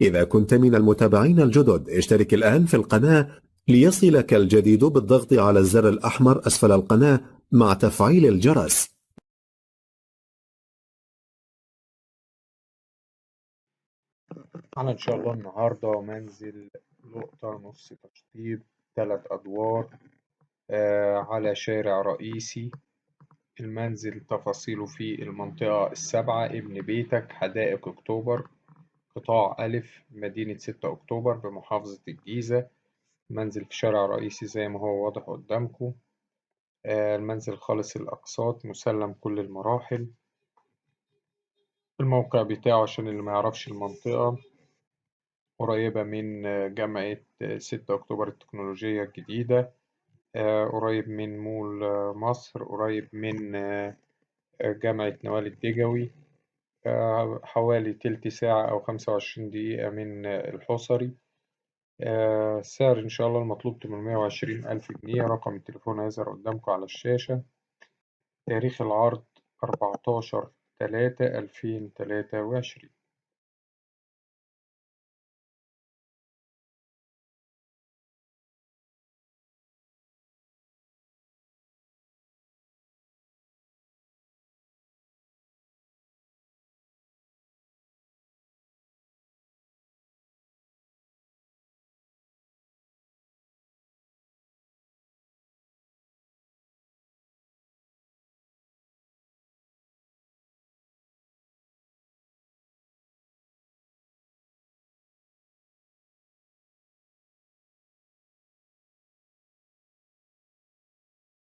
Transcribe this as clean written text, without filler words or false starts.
إذا كنت من المتابعين الجدد اشترك الآن في القناة ليصلك الجديد بالضغط على الزر الأحمر أسفل القناة مع تفعيل الجرس. أنا إن شاء الله النهاردة منزل لقطة نص تشطيب 3 أدوار على شارع رئيسي. المنزل تفاصيله في المنطقة السابعة ابن بيتك حدائق أكتوبر قطاع ألف مدينة 6 أكتوبر بمحافظة الجيزة. المنزل في شارع رئيسي زي ما هو واضح قدامكم. المنزل خالص الأقساط مسلم كل المراحل. الموقع بتاعه عشان اللي ما يعرفش المنطقة قريبة من جامعة 6 أكتوبر التكنولوجية الجديدة، قريب من مول مصر، قريب من جامعة نوال الدجوي، حوالي تلت ساعة أو 25 دقيقة من الحصري. السعر إن شاء الله المطلوب 820,000 جنيه. رقم التليفون هيظهر قدامكم على الشاشة. تاريخ العرض 14/3/2023.